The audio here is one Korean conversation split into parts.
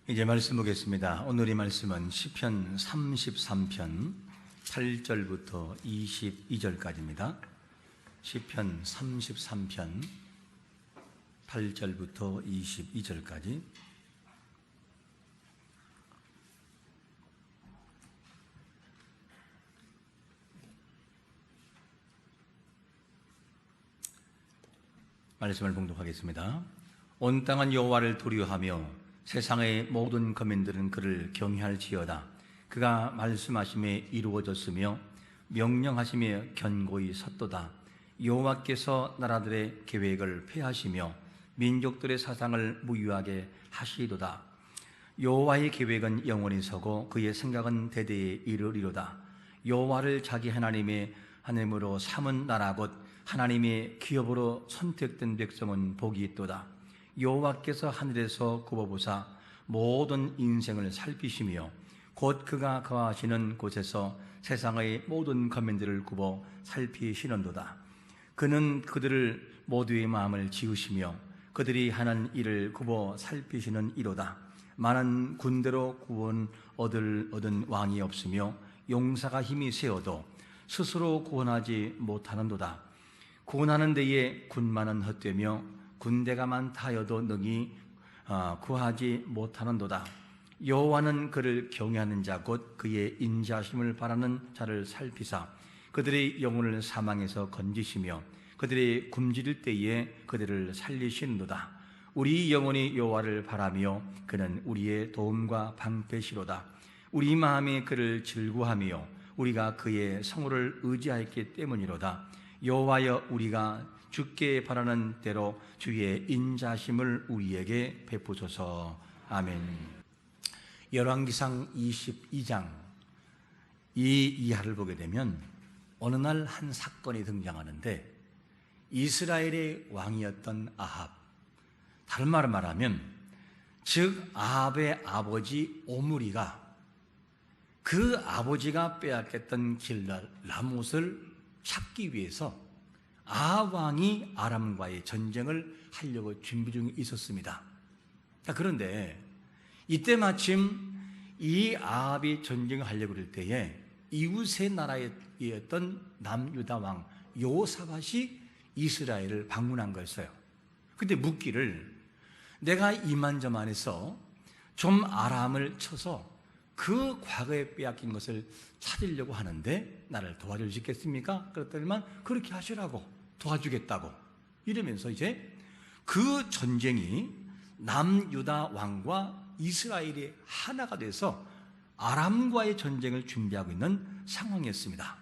이제 말씀 보겠습니다. 오늘의 말씀은 시편 33편 8절부터 22절까지입니다. 시편 33편 8절부터 22절까지. 말씀을 봉독하겠습니다. 온 땅은 여호와를 두려워하며 세상의 모든 거민들은 그를 경외할지어다. 그가 말씀하심에 이루어졌으며 명령하심에 견고히 섰도다. 여호와께서 나라들의 계획을 폐하시며 민족들의 사상을 무유하게 하시도다. 여호와의 계획은 영원히 서고 그의 생각은 대대에 이르리로다. 여호와를 자기 하나님으로 삼은 나라 곧 하나님의 기업으로 선택된 백성은 복이 있도다. 여호와께서 하늘에서 굽어보사 모든 인생을 살피시며 곧 그가 거하시는 곳에서 세상의 모든 거민들을 굽어 살피시는도다. 그는 그들을 모두의 마음을 지으시며 그들이 하는 일을 굽어 살피시는 이로다. 많은 군대로 구원 얻은 왕이 없으며 용사가 힘이 세어도 스스로 구원하지 못하는도다. 구원하는 데에 군마는 헛되며 군대가 많다 하여도 능히 구하지 못하는도다. 여호와는 그를 경외하는 자 곧 그의 인자심을 바라는 자를 살피사 그들의 영혼을 사망에서 건지시며 그들의 굶주릴 때에 그들을 살리시는도다. 우리 영혼이 여호와를 바라며 그는 우리의 도움과 방패시로다. 우리 마음이 그를 즐거워하며 우리가 그의 성호를 의지하였기 때문이로다. 여호와여, 우리가 주께 바라는 대로 주의 인자심을 우리에게 베푸소서. 아멘. 열왕기상 22장 이 이하를 보게 되면 어느 날 한 사건이 등장하는데 이스라엘의 왕이었던 아합, 다른 말로 말하면 즉 아합의 아버지 오므리가 그 아버지가 빼앗겼던 길랄 라못을 찾기 위해서 아합 왕이 아람과의 전쟁을 하려고 준비 중에 있었습니다. 그런데 이때 마침 이 아합이 전쟁을 하려고 그럴 때에 이웃의 나라였던 남유다 왕 여호사밧이 이스라엘을 방문한 거였어요. 근데 묻기를 내가 이만저만해서 좀 아람을 쳐서 그 과거에 빼앗긴 것을 찾으려고 하는데 나를 도와줄 수 있겠습니까? 그랬더니만 그렇게 하시라고 도와주겠다고 이러면서 이제 그 전쟁이 남유다 왕과 이스라엘이 하나가 돼서 아람과의 전쟁을 준비하고 있는 상황이었습니다.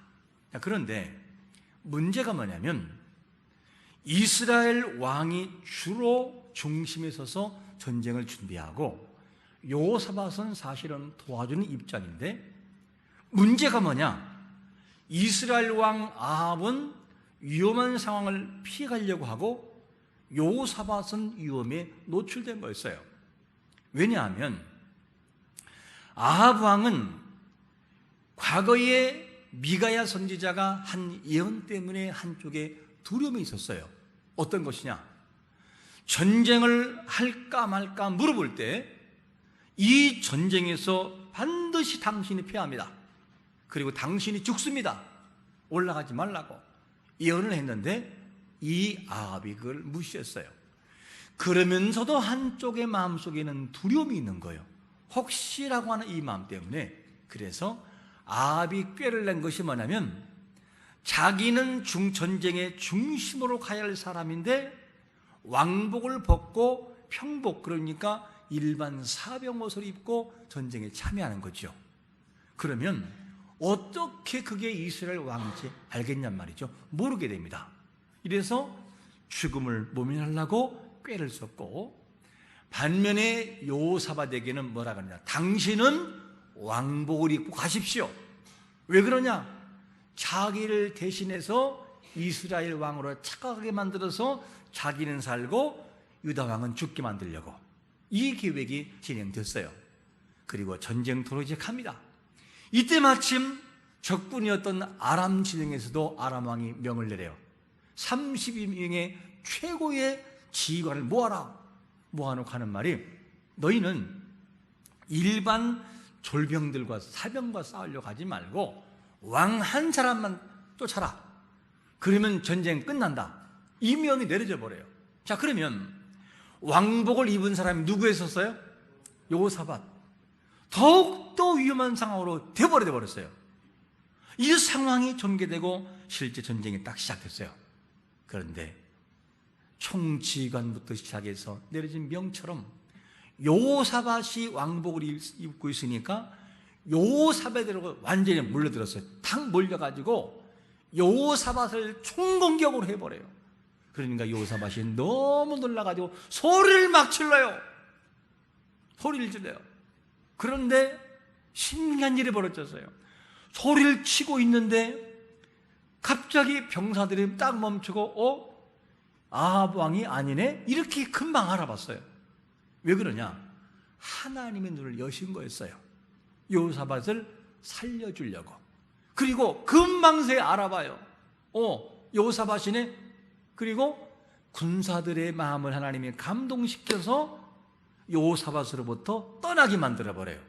그런데 문제가 뭐냐면 이스라엘 왕이 주로 중심에 서서 전쟁을 준비하고 여호사밧은 사실은 도와주는 입장인데 문제가 뭐냐? 이스라엘 왕 아합은 위험한 상황을 피해가려고 하고 여호사밧은 위험에 노출된 거였어요. 왜냐하면 아합 왕은 과거에 미가야 선지자가 한 예언 때문에 한쪽에 두려움이 있었어요. 어떤 것이냐? 전쟁을 할까 말까 물어볼 때 이 전쟁에서 반드시 당신이 패합니다. 그리고 당신이 죽습니다. 올라가지 말라고 예언을 했는데 이 아합이 그걸 무시했어요. 그러면서도 한쪽의 마음속에는 두려움이 있는 거예요. 혹시라고 하는 이 마음 때문에. 그래서 아합이 꾀를 낸 것이 뭐냐면 자기는 전쟁의 중심으로 가야 할 사람인데 왕복을 벗고 평복, 그러니까 일반 사병 옷을 입고 전쟁에 참여하는 거죠. 그러면 어떻게 그게 이스라엘 왕인지 알겠냔 말이죠. 모르게 됩니다. 이래서 죽음을 모면하려고 꾀를 썼고, 반면에 여호사밧에게는 뭐라 그러냐? 당신은 왕복을 입고 가십시오. 왜 그러냐? 자기를 대신해서 이스라엘 왕으로 착각하게 만들어서 자기는 살고 유다 왕은 죽게 만들려고 이 계획이 진행됐어요. 그리고 전쟁터로 이제 갑니다. 이때 마침 적군이었던 아람 진영에서도 아람 왕이 명을 내려요. 32명의 최고의 지휘관을 모아라. 모아놓고 하는 말이, 너희는 일반 졸병들과 사병과 싸우려고 하지 말고 왕 한 사람만 쫓아라. 그러면 전쟁 끝난다. 이 명이 내려져 버려요. 자, 그러면 왕복을 입은 사람이 누구였었어요? 여호사밧. 더욱더 위험한 상황으로 되어버려 버렸어요. 이 상황이 전개되고 실제 전쟁이 딱 시작됐어요. 그런데 총지휘관부터 시작해서 내려진 명처럼 여호사밧이 왕복을 입고 있으니까 여호사밧으로 완전히 몰려들었어요. 탁 몰려가지고 여호사밧을 총공격으로 해버려요. 그러니까 여호사밧이 너무 놀라가지고 소리를 막 질러요. 소리를 질러요. 그런데 신기한 일이 벌어졌어요. 소리를 치고 있는데 갑자기 병사들이 딱 멈추고 아합 왕이 아니네? 이렇게 금방 알아봤어요. 왜 그러냐? 하나님의 눈을 여신 거였어요. 여호사밧을 살려주려고. 그리고 금방새 알아봐요. 여호사밧이네? 그리고 군사들의 마음을 하나님이 감동시켜서 여호사밧으로부터 떠나게 만들어버려요.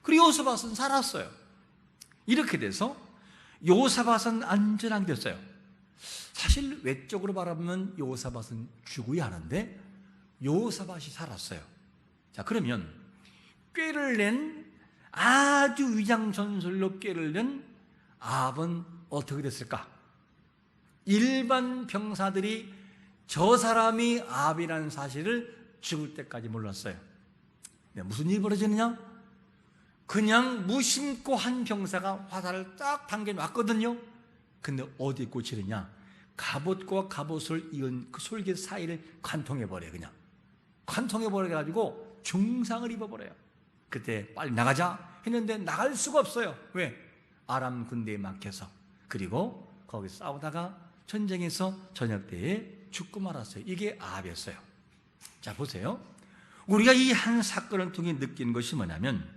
그리고 여호사밧은 살았어요. 이렇게 돼서 여호사밧은 안전하게 됐어요. 사실 외적으로 바라보면 여호사밧은 죽어야 하는데 여호사밧이 살았어요. 자, 그러면 꾀를 낸, 아주 위장전술로 꾀를 낸 아합은 어떻게 됐을까? 일반 병사들이 저 사람이 아합이라는 사실을 죽을 때까지 몰랐어요. 무슨 일이 벌어지느냐? 그냥 무심코 한 병사가 화살을 딱 당겨놨거든요. 근데 어디 꽂히느냐? 갑옷과 갑옷을 이은 그 솔개 사이를 관통해버려요. 그냥 관통해버려가지고 중상을 입어버려요. 그때 빨리 나가자 했는데 나갈 수가 없어요. 왜? 아람 군대에 막혀서. 그리고 거기 싸우다가 전쟁에서 저녁 때에 죽고 말았어요. 이게 아합이었어요. 자, 보세요. 우리가 이 한 사건을 통해 느낀 것이 뭐냐면,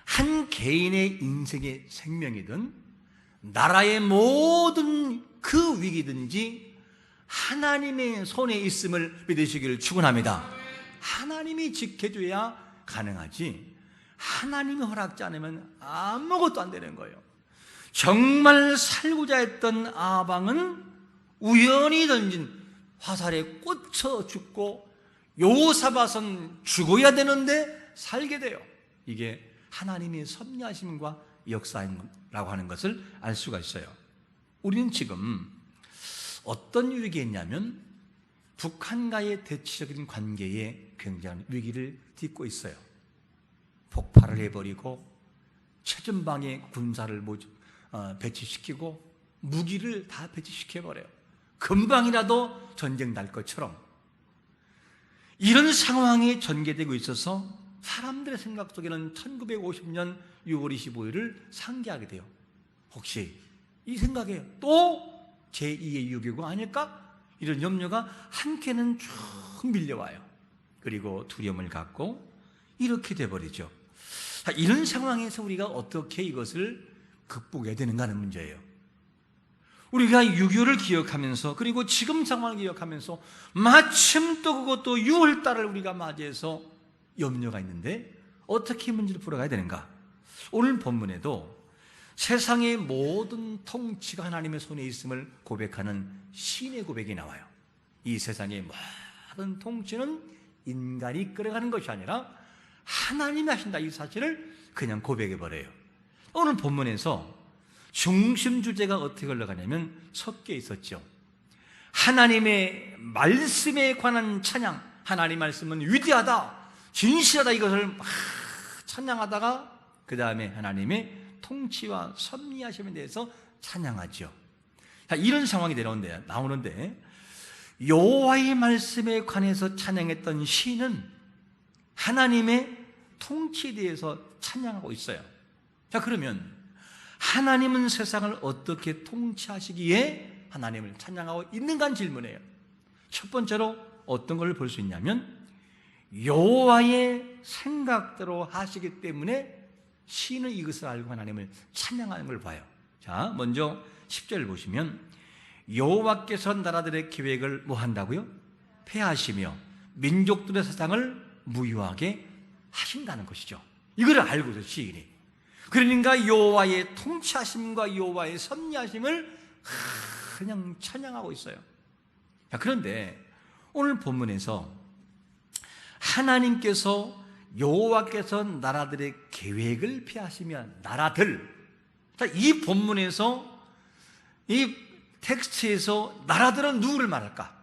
한 개인의 인생의 생명이든 나라의 모든 그 위기든지 하나님의 손에 있음을 믿으시기를 축원합니다. 하나님이 지켜줘야 가능하지, 하나님이 허락지 않으면 아무것도 안 되는 거예요. 정말 살고자 했던 아방은 우연히 던진 화살에 꽂혀 죽고, 여호사밧은 죽어야 되는데 살게 돼요. 이게 하나님의 섭리하심과 역사라고 하는 것을 알 수가 있어요. 우리는 지금 어떤 위기에 있냐면 북한과의 대치적인 관계에 굉장한 위기를 딛고 있어요. 폭발을 해버리고 최전방에 군사를 배치시키고 무기를 다 배치시켜버려요. 금방이라도 전쟁 날 것처럼. 이런 상황이 전개되고 있어서 사람들의 생각 속에는 1950년 6월 25일을 상기하게 돼요. 혹시 이 생각에 또 제2의 6.25가 아닐까? 이런 염려가 한켠은 쭉 밀려와요. 그리고 두려움을 갖고 이렇게 돼버리죠. 이런 상황에서 우리가 어떻게 이것을 극복해야 되는가 하는 문제예요. 우리가 6.25를 기억하면서, 그리고 지금 상황을 기억하면서 마침 또 그것도 6월달을 우리가 맞이해서 염려가 있는데 어떻게 문제를 풀어가야 되는가? 오늘 본문에도 세상의 모든 통치가 하나님의 손에 있음을 고백하는 신의 고백이 나와요. 이 세상의 모든 통치는 인간이 끌어가는 것이 아니라 하나님이 하신다, 이 사실을 그냥 고백해버려요. 오늘 본문에서 중심 주제가 어떻게 흘러가냐면 섞여 있었죠. 하나님의 말씀에 관한 찬양, 하나님 말씀은 위대하다, 진실하다, 이것을 막 찬양하다가 그 다음에 하나님의 통치와 섭리하심에 대해서 찬양하죠. 이런 상황이 나오는데 여호와의 말씀에 관해서 찬양했던 시는 하나님의 통치에 대해서 찬양하고 있어요. 자, 그러면 하나님은 세상을 어떻게 통치하시기에 하나님을 찬양하고 있는가 하는 질문이에요. 첫 번째로 어떤 걸 볼 수 있냐면 여호와의 생각대로 하시기 때문에 시는 이것을 알고 하나님을 찬양하는 걸 봐요. 자, 먼저 10절 보시면 여호와께서 나라들의 계획을 뭐 한다고요? 폐하시며 민족들의 세상을 무효하게 하신다는 것이죠. 이걸 알고서 시인이, 그러니까 여호와의 통치하심과 여호와의 섭리하심을 그냥 찬양하고 있어요. 그런데 오늘 본문에서 하나님께서, 여호와께서 나라들의 계획을 폐하시면 나라들, 이 본문에서, 이 텍스트에서 나라들은 누구를 말할까?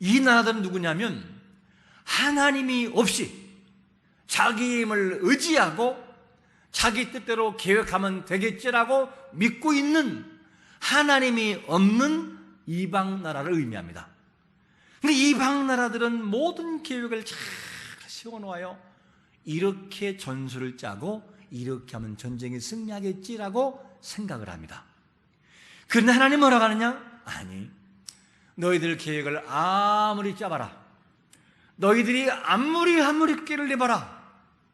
이 나라들은 누구냐면 하나님이 없이 자기 힘을 의지하고 자기 뜻대로 계획하면 되겠지라고 믿고 있는, 하나님이 없는 이방 나라를 의미합니다. 근데 이방 나라들은 모든 계획을 잘 세워놓아요. 이렇게 전술을 짜고 이렇게 하면 전쟁에 승리하겠지라고 생각을 합니다. 그런데 하나님 뭐라고 하느냐? 아니, 너희들 계획을 아무리 짜봐라, 너희들이 아무리 깨를 내봐라,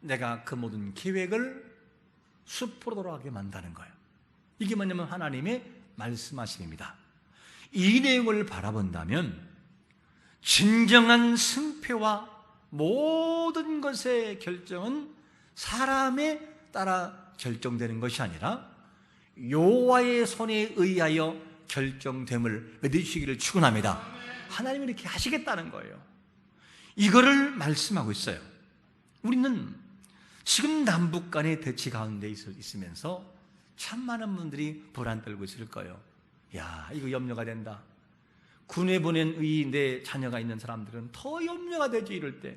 내가 그 모든 계획을 수포로 돌아가게 만드는 거예요. 이게 뭐냐면 하나님의 말씀하심입니다. 이 내용을 바라본다면 진정한 승패와 모든 것의 결정은 사람에 따라 결정되는 것이 아니라 여호와의 손에 의하여 결정됨을 믿으시기를 축원합니다. 하나님이 이렇게 하시겠다는 거예요. 이거를 말씀하고 있어요. 우리는 지금 남북 간의 대치 가운데 있으면서 참 많은 분들이 불안 떨고 있을 거예요. 야, 이거 염려가 된다. 군에 보낸 내 자녀가 있는 사람들은 더 염려가 되지. 이럴 때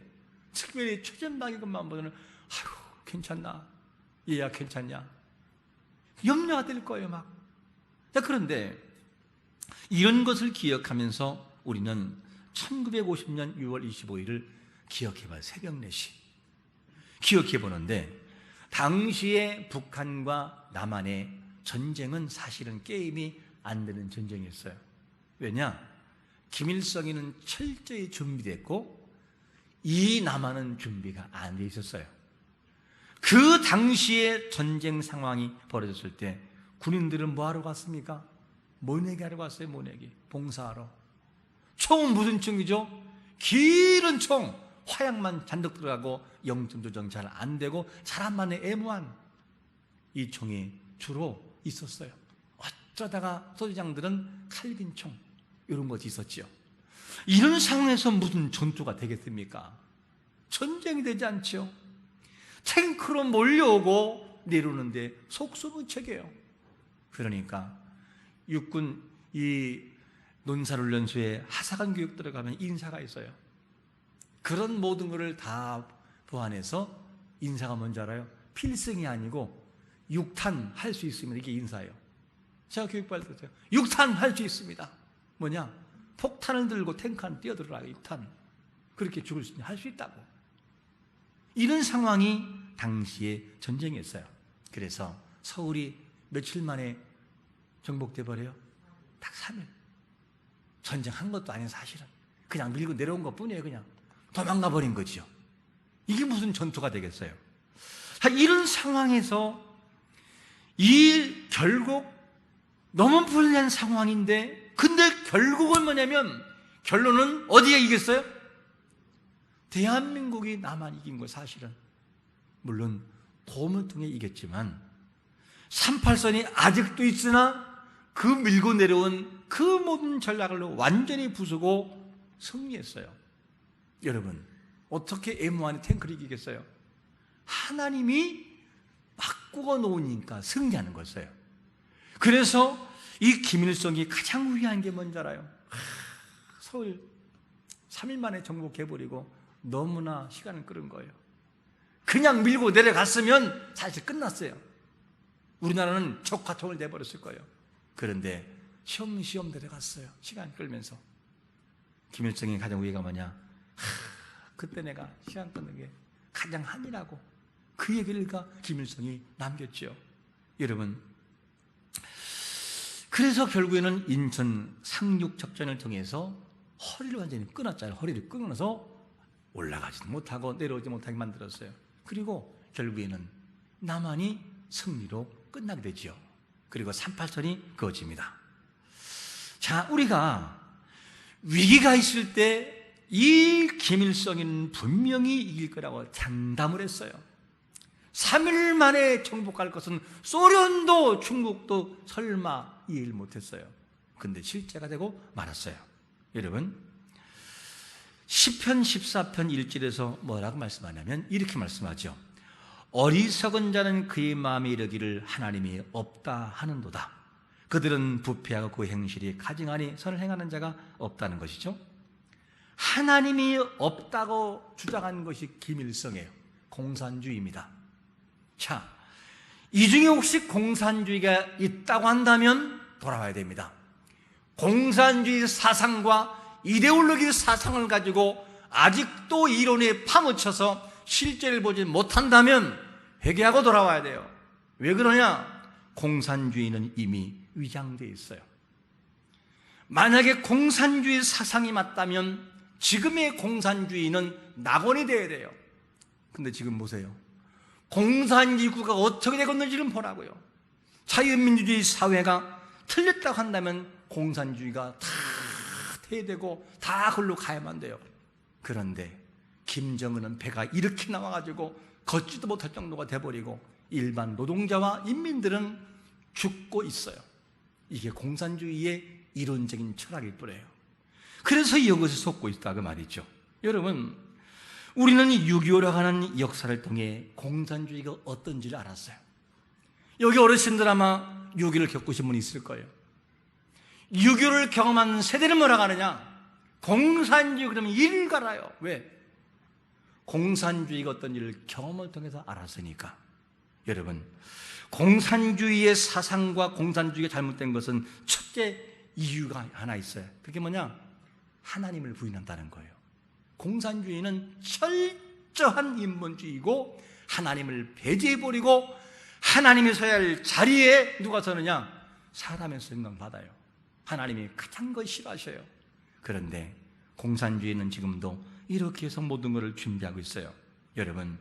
특별히 최전방의 것만 보면 아유, 괜찮나? 얘야 괜찮냐? 염려가 될 거예요 막. 그런데 이런 것을 기억하면서 우리는 1950년 6월 25일을 기억해봐요. 새벽 4시 기억해보는데, 당시에 북한과 남한의 전쟁은 사실은 게임이 안 되는 전쟁이었어요. 왜냐? 김일성이는 철저히 준비됐고 이 남한은 준비가 안 돼 있었어요. 그 당시에 전쟁 상황이 벌어졌을 때 군인들은 뭐하러 갔습니까? 모내기 하러 갔어요. 모내기, 봉사하러. 총은 무슨 총이죠? 길은 총, 화약만 잔뜩 들어가고 영점 조정 잘 안 되고 사람만의 애무한 이 총이 주로 있었어요. 어쩌다가 소대장들은 칼빈총 이런 것이 있었지요. 이런 상황에서 무슨 전투가 되겠습니까? 전쟁이 되지 않죠. 탱크로 몰려오고 내려오는데 속수무책이에요. 그러니까 육군 이 논사훈련소에 하사관 교육 들어가면 인사가 있어요. 그런 모든 것을 다 보완해서 인사가 뭔지 알아요? 필승이 아니고 6탄 할 수 있으면 이게 인사예요. 제가 교육받을 때 6탄 할 수 있습니다. 뭐냐? 폭탄을 들고 탱크 안에 뛰어들어라. 6탄. 그렇게 죽을 수 있냐? 할 수 있다고. 이런 상황이 당시에 전쟁이었어요. 그래서 서울이 며칠 만에 정복돼 버려요? 딱 3일. 전쟁한 것도 아닌 사실은 그냥 밀고 내려온 것 뿐이에요. 그냥 도망가 버린 거죠. 이게 무슨 전투가 되겠어요? 이런 상황에서 결국 너무 불리한 상황인데, 근데 결국은 뭐냐면 결론은 어디가 이겼어요? 대한민국이 남한 이긴 거 사실은. 물론 도움을 통해 이겼지만 38선이 아직도 있으나 그 밀고 내려온 그 모든 전략을 완전히 부수고 승리했어요. 여러분, 어떻게 M1이 탱크를 이기겠어요? 하나님이 바꾸어 놓으니까 승리하는 거였어요. 그래서 이 김일성이 가장 후회한 게 뭔지 알아요? 서울 3일 만에 정복해버리고 너무나 시간을 끌은 거예요. 그냥 밀고 내려갔으면 사실 끝났어요. 우리나라는 적화통을 내버렸을 거예요. 그런데 시험시험 내려갔어요. 시간 끌면서. 김일성의 가장 후회가 뭐냐? 그때 내가 시간 끊는 게 가장 한이라고, 그 얘기를 김일성이 남겼죠. 여러분, 그래서 결국에는 인천 상륙작전을 통해서 허리를 완전히 끊었잖아요. 허리를 끊어서 올라가지도 못하고 내려오지 못하게 만들었어요. 그리고 결국에는 남한이 승리로 끝나게 되죠. 그리고 38선이 그어집니다. 자, 우리가 위기가 있을 때 이 김일성은 분명히 이길 거라고 장담을 했어요. 3일 만에 정복할 것은 소련도 중국도 설마 이해를 못했어요. 근데 실제가 되고 말았어요. 여러분, 시편 14편 1절에서 뭐라고 말씀하냐면 이렇게 말씀하죠. 어리석은 자는 그의 마음에 이르기를 하나님이 없다 하는도다. 그들은 부패하고 그 행실이 가증하니 선을 행하는 자가 없다는 것이죠. 하나님이 없다고 주장한 것이 김일성이에요. 공산주의입니다. 자, 이 중에 혹시 공산주의가 있다고 한다면 돌아와야 됩니다. 공산주의 사상과 이데올로기 사상을 가지고 아직도 이론에 파묻혀서 실제를 보지 못한다면 회개하고 돌아와야 돼요. 왜 그러냐? 공산주의는 이미 위장되어 있어요. 만약에 공산주의 사상이 맞다면 지금의 공산주의는 낙원이 되어야 돼요. 근데 지금 보세요. 공산주의 국가가 어떻게 되고 있는지를 보라고요. 자유민주주의 사회가 틀렸다고 한다면 공산주의가 다 퇴되고 다 글로 가야만 돼요. 그런데 김정은은 배가 이렇게 나와가지고 걷지도 못할 정도가 돼버리고 일반 노동자와 인민들은 죽고 있어요. 이게 공산주의의 이론적인 철학일 뿐이에요. 그래서 이것을 속고 있다고 말이죠. 여러분, 우리는 6.25라고 하는 역사를 통해 공산주의가 어떤지를 알았어요. 여기 어르신들 아마 6.25를 겪으신 분이 있을 거예요. 6.25를 경험한 세대는 뭐라고 하느냐? 공산주의 그러면 이를 갈아요. 왜? 공산주의가 어떤지를 경험을 통해서 알았으니까. 여러분, 공산주의의 사상과 공산주의가 잘못된 것은 첫째 이유가 하나 있어요. 그게 뭐냐? 하나님을 부인한다는 거예요. 공산주의는 철저한 인본주의고 하나님을 배제해버리고 하나님이 서야 할 자리에 누가 서느냐? 사람의 생각받아요. 하나님이 가장 걸 싫어하셔요. 그런데 공산주의는 지금도 이렇게 해서 모든 것을 준비하고 있어요. 여러분,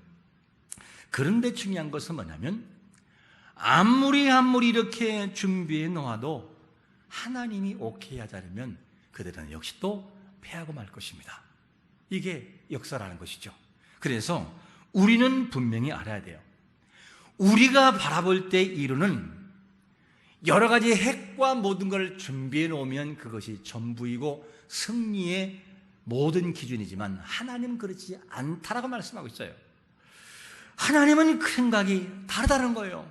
그런데 중요한 것은 뭐냐면 아무리 이렇게 준비해 놓아도 하나님이 오케이 하지 않으면 그들은 역시 또 패하고 말 것입니다. 이게 역사라는 것이죠. 그래서 우리는 분명히 알아야 돼요. 우리가 바라볼 때 이루는 여러 가지 핵과 모든 걸 준비해 놓으면 그것이 전부이고 승리의 모든 기준이지만 하나님은 그렇지 않다라고 말씀하고 있어요. 하나님은 그 생각이 다르다는 거예요.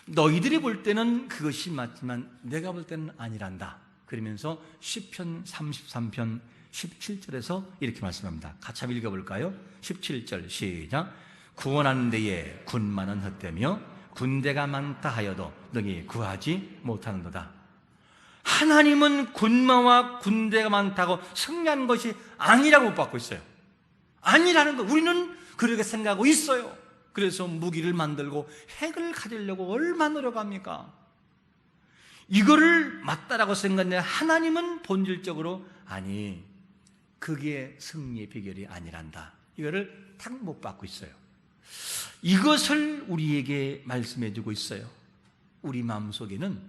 너희들이 볼 때는 그것이 맞지만 내가 볼 때는 아니란다. 그러면서 시편 33편 17절에서 이렇게 말씀합니다. 같이 한번 읽어볼까요? 17절 시작. 구원하는 데에 군마는 헛되며 군대가 많다 하여도 능히 구하지 못하는도다. 하나님은 군마와 군대가 많다고 승리하는 것이 아니라고 못 받고 있어요. 아니라는 거. 우리는 그렇게 생각하고 있어요. 그래서 무기를 만들고 핵을 가지려고 얼마나 노력합니까? 이거를 맞다라고 생각하는데 하나님은 본질적으로 아니, 그게 승리의 비결이 아니란다. 이거를 딱 못 받고 있어요. 이것을 우리에게 말씀해 주고 있어요. 우리 마음속에는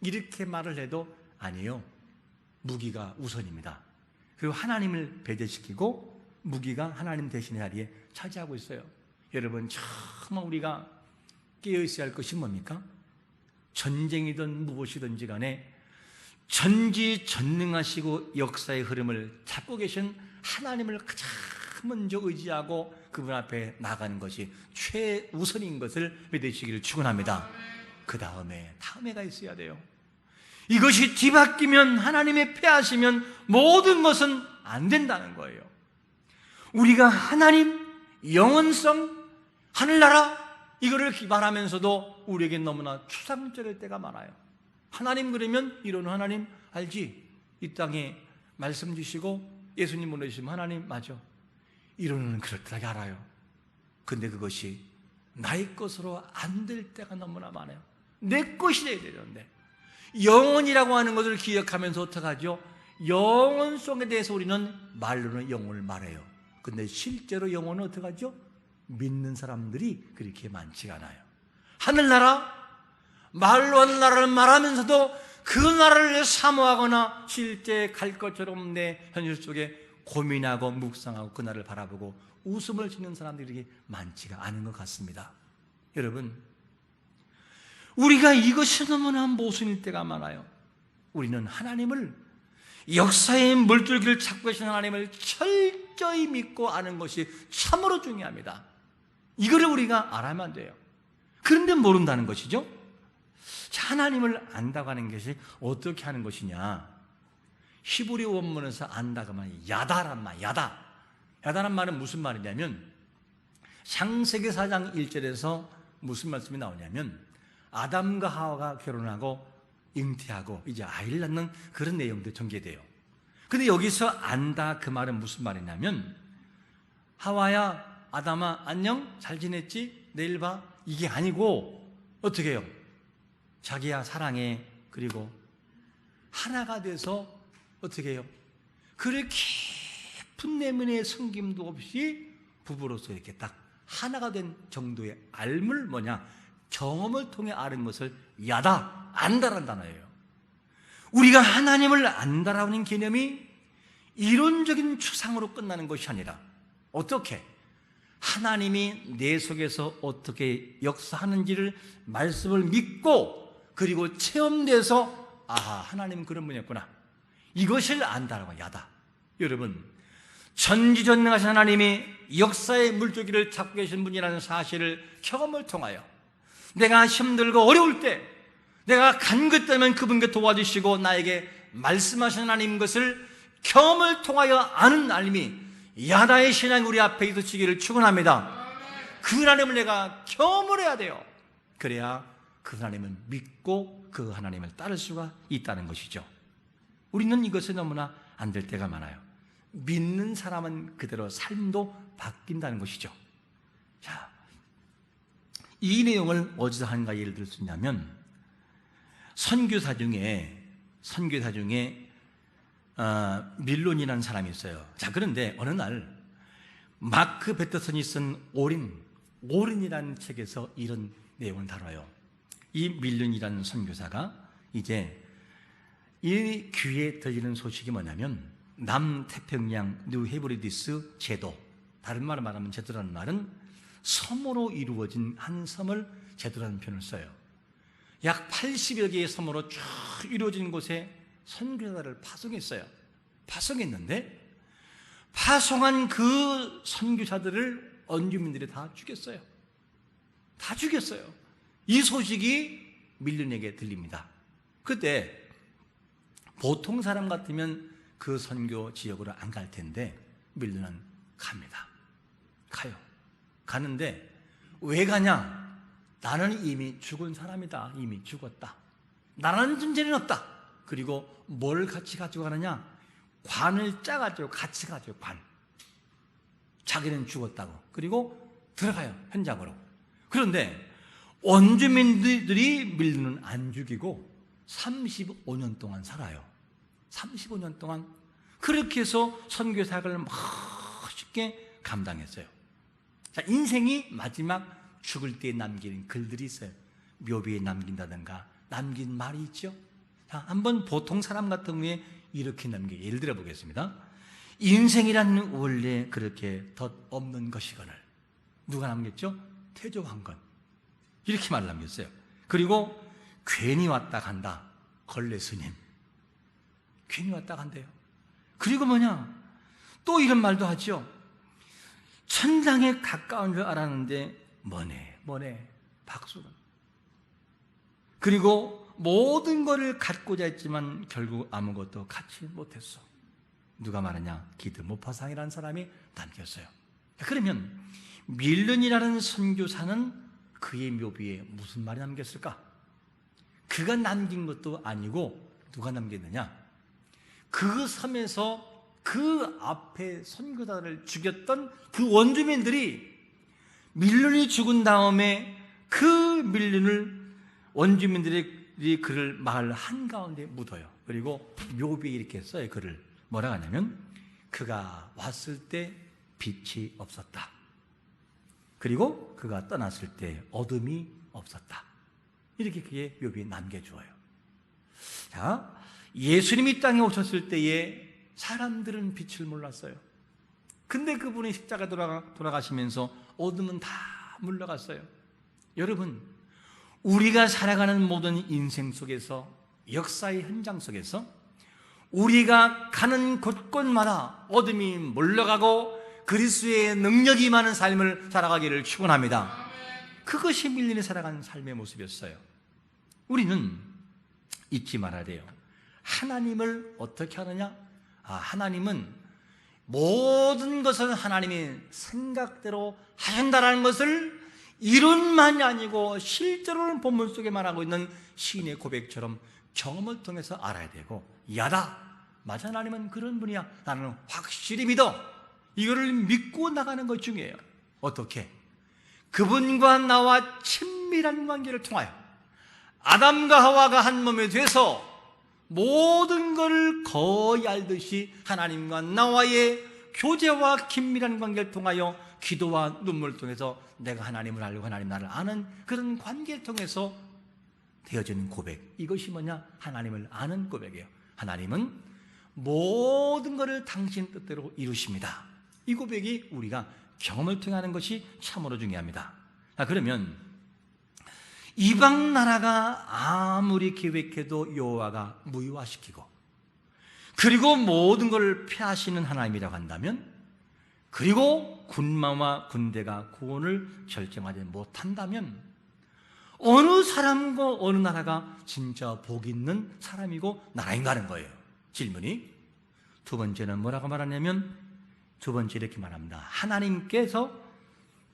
이렇게 말을 해도 아니에요. 무기가 우선입니다. 그리고 하나님을 배제시키고 무기가 하나님 대신의 자리에 차지하고 있어요. 여러분, 정말 우리가 깨어있어야 할 것이 뭡니까? 전쟁이든 무엇이든지 간에 전지전능하시고 역사의 흐름을 잡고 계신 하나님을 가장 먼저 의지하고 그분 앞에 나가는 것이 최우선인 것을 믿으시기를 축원합니다. 그 다음에가 있어야 돼요. 이것이 뒤바뀌면 하나님의 패하시면 모든 것은 안 된다는 거예요. 우리가 하나님, 영원성, 하늘나라 이거를 말하면서도 우리에게 너무나 추상적일 때가 많아요. 하나님 그러면 이런 하나님 알지? 이 땅에 말씀 주시고 예수님 보내주시면 하나님 맞아. 이론은 그렇다고 알아요. 근데 그것이 나의 것으로 안 될 때가 너무나 많아요. 내 것이 돼야 되는데 영혼이라고 하는 것을 기억하면서 어떡하죠? 영혼성에 대해서 우리는 말로는 영혼을 말해요. 근데 실제로 영혼은 어떡하죠? 믿는 사람들이 그렇게 많지가 않아요. 하늘나라, 말로 하늘나라를 말하면서도 그 나라를 사모하거나 실제 갈 것처럼 내 현실 속에 고민하고 묵상하고 그날을 바라보고 웃음을 짓는 사람들이 많지가 않은 것 같습니다. 여러분, 우리가 이것이 너무나 모순일 때가 많아요. 우리는 하나님을, 역사의 물줄기를 찾고 계신 하나님을 철저히 믿고 아는 것이 참으로 중요합니다. 이거를 우리가 알아야만 돼요. 그런데 모른다는 것이죠. 하나님을 안다고 하는 것이 어떻게 하는 것이냐? 히브리 원문에서 안다고 하면 야다란 말, 야다란 말은 무슨 말이냐면, 창세기 4장 1절에서 무슨 말씀이 나오냐면, 아담과 하와가 결혼하고 잉태하고 이제 아이를 낳는 그런 내용도 전개돼요. 근데 여기서 안다, 그 말은 무슨 말이냐면, 하와야, 아담아, 안녕? 잘 지냈지? 내일 봐? 이게 아니고 어떻게 해요? 자기야 사랑해. 그리고 하나가 돼서 어떻게 해요? 그래 깊은 내면의 섬김도 없이 부부로서 이렇게 딱 하나가 된 정도의 알물, 뭐냐? 경험을 통해 아는 것을 야다, 안다라는 단어예요. 우리가 하나님을 안다라는 하는 개념이 이론적인 추상으로 끝나는 것이 아니라, 어떻게 하나님이 내 속에서 어떻게 역사하는지를 말씀을 믿고, 그리고 체험돼서 아하, 하나님은 그런 분이었구나, 이것을 안다라고 야다. 여러분, 전지전능하신 하나님이 역사의 물줄기를 찾고 계신 분이라는 사실을 경험을 통하여 내가 힘들고 어려울 때, 내가 간극되면 그분께 도와주시고 나에게 말씀하시는 하나님 것을 경험을 통하여 아는 알림이 야다의 신앙이 우리 앞에 있으시기를 축원합니다. 그 하나님을 내가 경험을 해야 돼요. 그래야 그 하나님을 믿고 그 하나님을 따를 수가 있다는 것이죠. 우리는 이것에 너무나 안 될 때가 많아요. 믿는 사람은 그대로 삶도 바뀐다는 것이죠. 자, 이 내용을 어디서 한가 예를 들 수 있냐면, 선교사 중에 밀론이라는 사람이 있어요. 자, 그런데 어느 날 마크 베터슨이 쓴 올인이라는 책에서 이런 내용을 다뤄요. 이 밀론이라는 선교사가 이제 이 귀에 들리는 소식이 뭐냐면, 남태평양 뉴헤브리디스 제도, 다른 말로 말하면 제도라는 말은 섬으로 이루어진 한 섬을 제도라는 표현을 써요. 약 80여 개의 섬으로 쭉 이루어진 곳에 선교사를 파송했는데, 파송한 그 선교사들을 원주민들이 다 죽였어요. 이 소식이 밀륜에게 들립니다. 그때 보통 사람 같으면 그 선교 지역으로 안 갈 텐데 밀륜은 가는데 왜 가냐? 나는 이미 죽은 사람이다. 이미 죽었다. 나라는 존재는 없다. 그리고 뭘 같이 가지고 가느냐? 관을 짜가지고 같이 가죠. 관. 자기는 죽었다고. 그리고 들어가요, 현장으로. 그런데 원주민들이 밀륜은 안 죽이고 35년 동안 살아요. 35년 동안 그렇게 해서 선교사역을 멋있게 감당했어요. 자, 인생이 마지막 죽을 때 남기는 글들이 있어요. 묘비에 남긴다든가 남긴 말이 있죠. 자, 한번 보통 사람 같은 경우에 이렇게 남겨, 예를 들어 보겠습니다. 인생이란 원래 그렇게 덧없는 것이거늘. 누가 남겼죠? 태조왕건. 이렇게 말 남겼어요. 그리고 괜히 왔다 간다. 걸레 스님. 괜히 왔다 간대요. 그리고 또 이런 말도 하죠. 천당에 가까운 줄 알았는데 머네 박수는. 그리고 모든 것을 갖고자 했지만 결국 아무것도 갖지 못했어. 누가 말하냐? 기드 모파상이라는 사람이 남겼어요. 그러면 밀른이라는 선교사는 그의 묘비에 무슨 말이 남겼을까? 그가 남긴 것도 아니고 누가 남겼느냐? 그 섬에서 그 앞에 선교사를 죽였던 그 원주민들이 밀륜이 죽은 다음에 그 밀륜을 원주민들이 그를 마을 한가운데 묻어요. 그리고 묘비에 이렇게 써요. 글을 뭐라 하냐면, 그가 왔을 때 빛이 없었다. 그리고 그가 떠났을 때 어둠이 없었다. 이렇게 그의 묘비에 남겨주어요. 자, 예수님이 땅에 오셨을 때에 사람들은 빛을 몰랐어요. 근데 그분이 십자가 돌아가시면서 어둠은 다 물러갔어요. 여러분, 우리가 살아가는 모든 인생 속에서, 역사의 현장 속에서 우리가 가는 곳곳마다 어둠이 물러가고 그리스도의 능력이 많은 삶을 살아가기를 축원합니다. 그것이 밀린이 살아가는 삶의 모습이었어요. 우리는 잊지 말아야 돼요. 하나님을 어떻게 하느냐? 하나님은 모든 것은 하나님이 생각대로 하신다라는 것을 이론만이 아니고 실제로는 본문 속에 말하고 있는 시인의 고백처럼 경험을 통해서 알아야 되고, 야다, 맞아, 하나님은 그런 분이야, 나는 확실히 믿어. 이거를 믿고 나가는 것 중요해요. 어떻게? 그분과 나와 친밀한 관계를 통하여 아담과 하와가 한 몸이 돼서 모든 것을 거의 알듯이 하나님과 나와의 교제와 긴밀한 관계를 통하여 기도와 눈물을 통해서 내가 하나님을 알고 하나님 나를 아는 그런 관계를 통해서 되어지는 고백, 이것이 뭐냐? 하나님을 아는 고백이에요. 하나님은 모든 것을 당신 뜻대로 이루십니다. 이 고백이 우리가 경험을 통해 하는 것이 참으로 중요합니다. 그러면 이방 나라가 아무리 계획해도 여호와가 무효화시키고, 그리고 모든 것을 폐하시는 하나님이라고 한다면, 그리고 군마와 군대가 구원을 결정하지 못한다면 어느 사람과 어느 나라가 진짜 복 있는 사람이고 나라인가 하는 거예요. 질문이 두 번째는 뭐라고 말하냐면, 두 번째 이렇게 말합니다. 하나님께서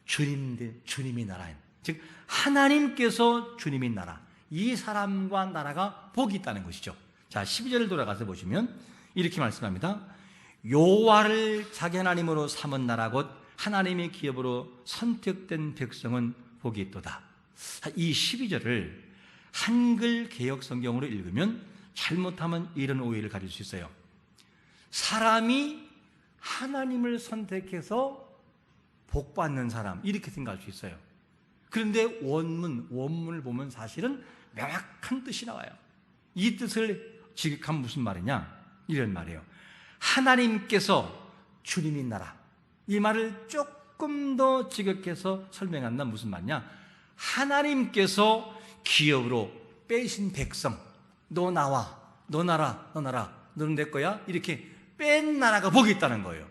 주님이 나라, 즉 하나님께서 주님이 나라, 이 사람과 나라가 복이 있다는 것이죠. 자, 12절을 돌아가서 보시면 이렇게 말씀합니다. 여호와를 자기 하나님으로 삼은 나라 곧 하나님의 기업으로 선택된 백성은 복이 있도다. 이 12절을 한글 개역 성경으로 읽으면 잘못하면 이런 오해를 가질 수 있어요. 사람이 하나님을 선택해서 복받는 사람, 이렇게 생각할 수 있어요. 그런데 원문을 보면 사실은 명확한 뜻이 나와요. 이 뜻을 지극하면 무슨 말이냐? 이런 말이에요. 하나님께서 주님인 나라. 이 말을 조금 더 지극해서 설명한다면 무슨 말이냐? 하나님께서 기업으로 빼신 백성, 너 나와, 너 나라, 너는 내 거야, 이렇게 뺀 나라가 복이 있다는 거예요.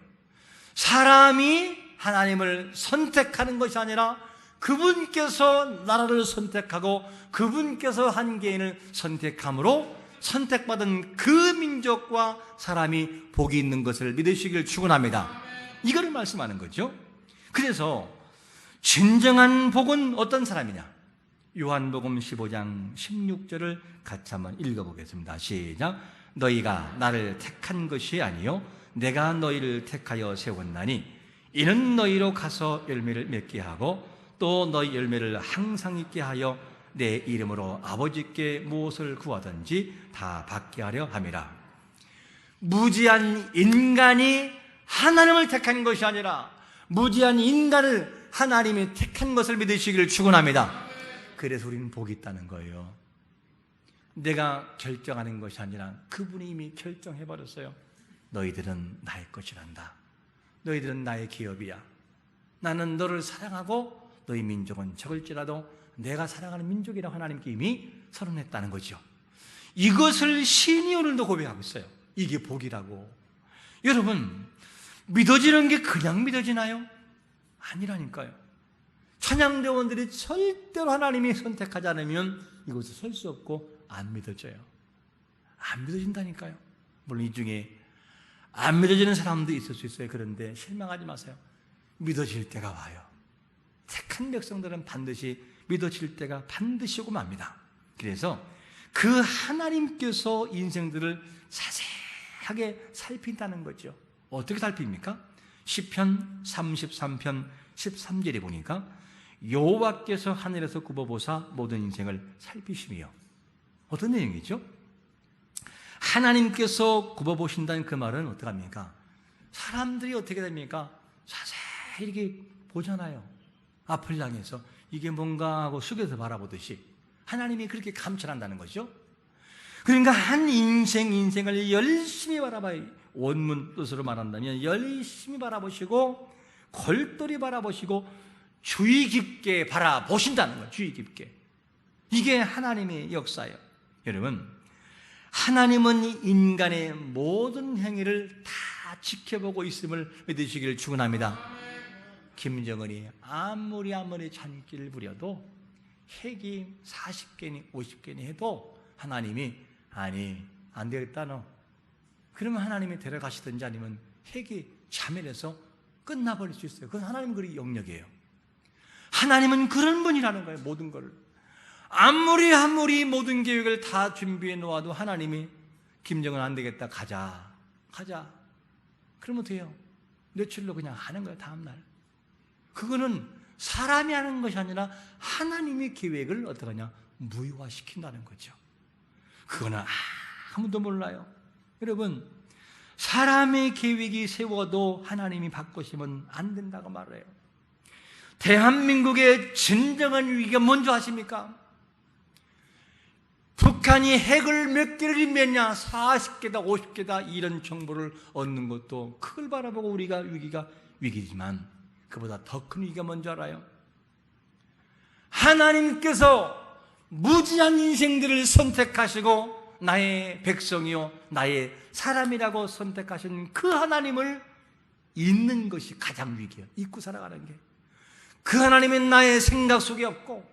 사람이 하나님을 선택하는 것이 아니라 그분께서 나라를 선택하고 그분께서 한 개인을 선택함으로 선택받은 그 민족과 사람이 복이 있는 것을 믿으시길 축원합니다. 이거를 말씀하는 거죠. 그래서 진정한 복은 어떤 사람이냐? 요한복음 15장 16절을 같이 한번 읽어보겠습니다. 시작. 너희가 나를 택한 것이 아니요 내가 너희를 택하여 세웠나니 이는 너희로 가서 열매를 맺게 하고 또 너희 열매를 항상 있게 하여 내 이름으로 아버지께 무엇을 구하든지 다 받게 하려 함이라. 무지한 인간이 하나님을 택한 것이 아니라 무지한 인간을 하나님이 택한 것을 믿으시기를 축원합니다. 그래서 우리는 복이 있다는 거예요. 내가 결정하는 것이 아니라 그분이 이미 결정해버렸어요. 너희들은 나의 것이란다. 너희들은 나의 기업이야. 나는 너를 사랑하고 너희 민족은 적을지라도 내가 사랑하는 민족이라고 하나님께 이미 선언했다는 거죠. 이것을 시인이 오늘도 고백하고 있어요. 이게 복이라고. 여러분, 믿어지는 게 그냥 믿어지나요? 아니라니까요. 찬양대원들이 절대로 하나님이 선택하지 않으면 이곳에 설 수 없고 안 믿어져요. 안 믿어진다니까요. 물론 이 중에 안 믿어지는 사람도 있을 수 있어요. 그런데 실망하지 마세요. 믿어질 때가 와요. 택한 백성들은 반드시 믿어질 때가 반드시 오고 맙니다. 그래서 그 하나님께서 인생들을 자세하게 살핀다는 거죠. 어떻게 살핍니까? 시편 33편 13절에 보니까 여호와께서 하늘에서 굽어보사 모든 인생을 살피시며, 어떤 내용이죠? 하나님께서 굽어보신다는 그 말은 어떡합니까? 사람들이 어떻게 됩니까? 자세히 이렇게 보잖아요. 앞을 향해서 이게 뭔가 하고 숙여서 바라보듯이 하나님이 그렇게 감찰한다는 거죠. 그러니까 한 인생을 열심히 바라봐요. 원문 뜻으로 말한다면 열심히 바라보시고 골똘히 바라보시고 주의 깊게 바라보신다는 거예요. 주의 깊게. 이게 하나님의 역사예요. 여러분, 하나님은 인간의 모든 행위를 다 지켜보고 있음을 믿으시기를 축원합니다. 김정은이 아무리 잔기를 부려도 핵이 40개니 50개니 해도 하나님이 아니 안 되겠다 너. 그러면 하나님이 데려가시든지 아니면 핵이 자멸해서 끝나버릴 수 있어요. 그건 하나님 그리 영역이에요. 하나님은 그런 분이라는 거예요. 모든 걸 아무리 모든 계획을 다 준비해 놓아도 하나님이 김정은 안 되겠다 가자 그러면 돼요. 며칠로 그냥 하는 거예요. 다음날. 그거는 사람이 하는 것이 아니라 하나님의 계획을 어떡하냐 무효화시킨다는 거죠. 그거는 아무도 몰라요. 여러분, 사람의 계획이 세워도 하나님이 바꾸시면 안 된다고 말해요. 대한민국의 진정한 위기가 뭔지 아십니까? 북한이 핵을 몇 개를 맺냐 40개다 50개다 이런 정보를 얻는 것도 그걸 바라보고 우리가 위기가 위기지만 그보다 더 큰 위기가 뭔지 알아요? 하나님께서 무지한 인생들을 선택하시고 나의 백성이요 나의 사람이라고 선택하신 그 하나님을 잊는 것이 가장 위기예요. 잊고 살아가는 게. 그 하나님은 나의 생각 속에 없고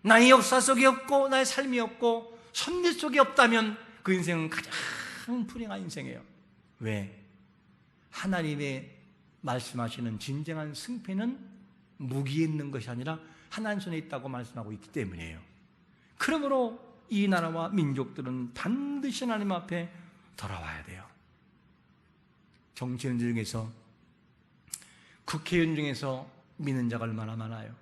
나의 역사 속에 없고 나의 삶이 없고 섭리 속에 없다면 그 인생은 가장 불행한 인생이에요. 왜? 하나님의 말씀하시는 진정한 승패는 무기에 있는 것이 아니라 하나님 손에 있다고 말씀하고 있기 때문이에요. 그러므로 이 나라와 민족들은 반드시 하나님 앞에 돌아와야 돼요. 정치인 중에서 국회의원 중에서 믿는 자가 얼마나 많아요.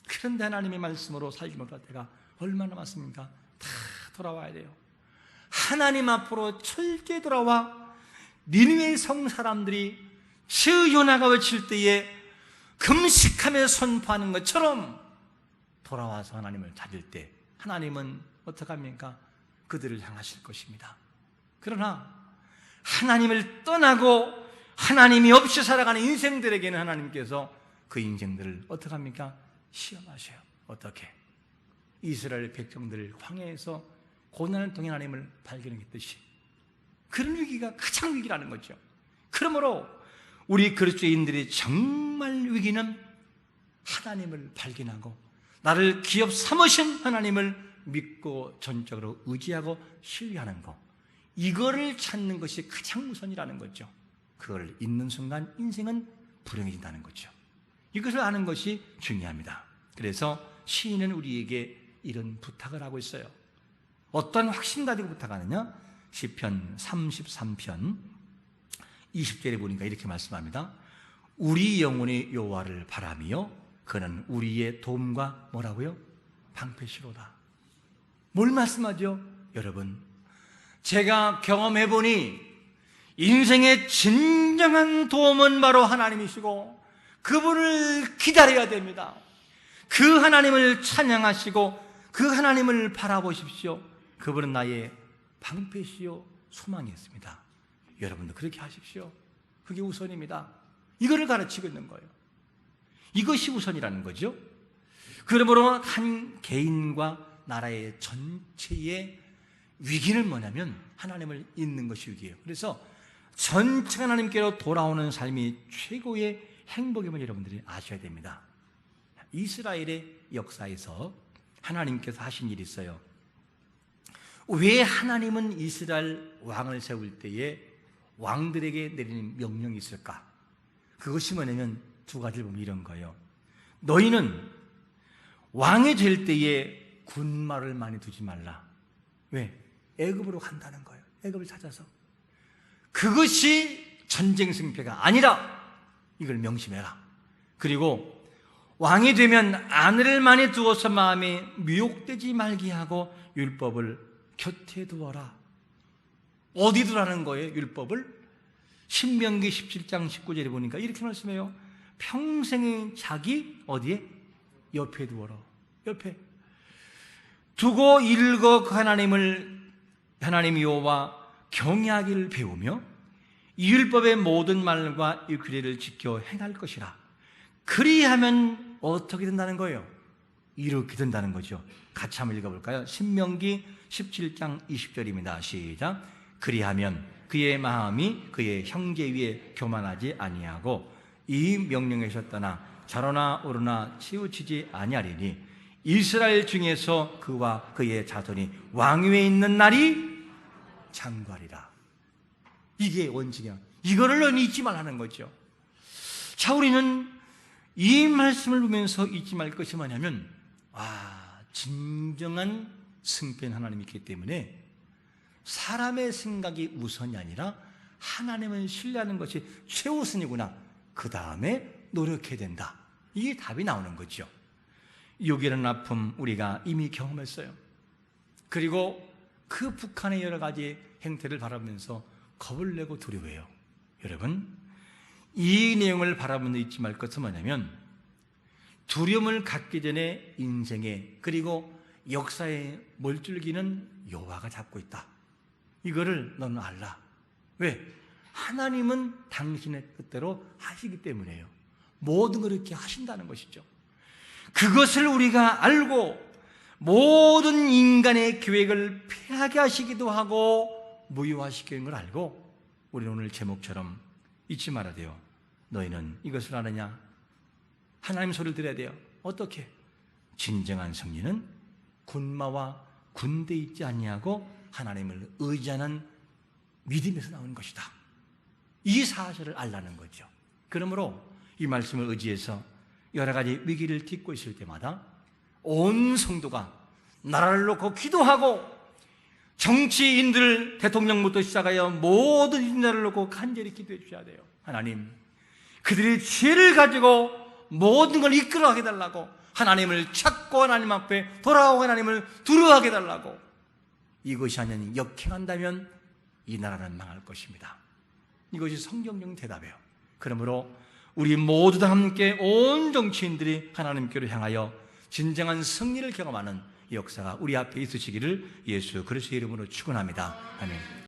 그런데 하나님의 말씀으로 살지 못할 때가 얼마나 많습니까? 다 돌아와야 돼요. 하나님 앞으로 철저히 돌아와 니느웨 성 사람들이 시요나가 외칠 때에 금식하며 선포하는 것처럼 돌아와서 하나님을 찾을 때 하나님은 어떡합니까? 그들을 향하실 것입니다. 그러나 하나님을 떠나고 하나님이 없이 살아가는 인생들에게는 하나님께서 그 인생들을 어떡합니까? 시험하셔요. 어떻게? 이스라엘 백성들을 황해에서 고난을 통해 하나님을 발견했듯이 그런 위기가 가장 위기라는 거죠. 그러므로 우리 그리스도인들의 정말 위기는 하나님을 발견하고 나를 기업 삼으신 하나님을 믿고 전적으로 의지하고 신뢰하는 것, 이거를 찾는 것이 가장 우선이라는 거죠. 그걸 잊는 순간 인생은 불행해진다는 거죠. 이것을 아는 것이 중요합니다. 그래서 시인은 우리에게 이런 부탁을 하고 있어요. 어떤 확신 가지고 부탁하느냐? 시편 33편 20절에 보니까 이렇게 말씀합니다. 우리 영혼이 여호와를 바라며 그는 우리의 도움과 뭐라고요? 방패시로다. 뭘 말씀하죠? 여러분, 제가 경험해보니 인생의 진정한 도움은 바로 하나님이시고 그분을 기다려야 됩니다. 그 하나님을 찬양하시고 그 하나님을 바라보십시오. 그분은 나의 방패시요 소망이었습니다. 여러분도 그렇게 하십시오. 그게 우선입니다. 이거를 가르치고 있는 거예요. 이것이 우선이라는 거죠. 그러므로 한 개인과 나라의 전체의 위기는 뭐냐면 하나님을 잊는 것이 위기예요. 그래서 전체 하나님께로 돌아오는 삶이 최고의 행복임을 여러분들이 아셔야 됩니다. 이스라엘의 역사에서 하나님께서 하신 일이 있어요. 왜 하나님은 이스라엘 왕을 세울 때에 왕들에게 내리는 명령이 있을까? 그것이 뭐냐면 두 가지를 보면 이런 거예요. 너희는 왕이 될 때에 군마를 많이 두지 말라. 왜? 애굽으로 간다는 거예요. 애굽을 찾아서. 그것이 전쟁 승패가 아니라 이걸 명심해라. 그리고 왕이 되면 아내를 많이 두어서 마음이 미혹되지 말게 하고 율법을 곁에 두어라. 어디 두라는 거예요? 율법을? 신명기 17장 19절에 보니까 이렇게 말씀해요. 평생에 자기 어디에? 옆에 두어라. 옆에 두고 읽어 그 하나님 여호와 경외하기를 배우며 이 율법의 모든 말과 이 규례를 지켜 행할 것이라. 그리하면 어떻게 된다는 거예요? 이렇게 된다는 거죠. 같이 한번 읽어볼까요? 신명기 17장 20절입니다. 시작. 그리하면 그의 마음이 그의 형제 위에 교만하지 아니하고 이 명령에서 떠나 좌로나 우로나 치우치지 아니하리니 이스라엘 중에서 그와 그의 자손이 왕위에 있는 날이 장구하리라. 이게 원칙이야. 이거를 넌 잊지 말라는 거죠. 자, 우리는 이 말씀을 보면서 잊지 말 것이 뭐냐면, 진정한 승패는 하나님이 있기 때문에 사람의 생각이 우선이 아니라 하나님을 신뢰하는 것이 최우선이구나. 그 다음에 노력해야 된다. 이게 답이 나오는 거죠. 욕이라는 아픔 우리가 이미 경험했어요. 그리고 그 북한의 여러 가지 행태를 바라보면서 겁을 내고 두려워해요. 여러분, 이 내용을 바라보면서 잊지 말 것은 뭐냐면, 두려움을 갖기 전에 인생에 그리고 역사에 몰줄기는 여호와가 잡고 있다. 이거를 너는 알라. 왜? 하나님은 당신의 뜻대로 하시기 때문이에요. 모든 걸 이렇게 하신다는 것이죠. 그것을 우리가 알고 모든 인간의 계획을 폐하게 하시기도 하고 무효화시키는 걸 알고, 우리는 오늘 제목처럼 잊지 말아야 돼요. 너희는 이것을 아느냐? 하나님 소리를 들어야 돼요. 어떻게? 진정한 승리는 군마와 군대 있지 아니하고 하나님을 의지하는 믿음에서 나오는 것이다. 이 사실을 알라는 거죠. 그러므로 이 말씀을 의지해서 여러 가지 위기를 딛고 있을 때마다 온 성도가 나라를 놓고 기도하고, 정치인들 대통령부터 시작하여 모든 인자를 놓고 간절히 기도해 주셔야 돼요. 하나님, 그들의 지혜를 가지고 모든 걸 이끌어가게 해달라고, 하나님을 찾고 하나님 앞에 돌아오고 하나님을 두려워하게 해달라고. 이것이 아니니 역행한다면 이 나라는 망할 것입니다. 이것이 성경적인 대답이에요. 그러므로 우리 모두 다 함께 온 정치인들이 하나님께로 향하여 진정한 승리를 경험하는 이 역사가 우리 앞에 있으시기를 예수 그리스도의 이름으로 축원합니다. 아멘.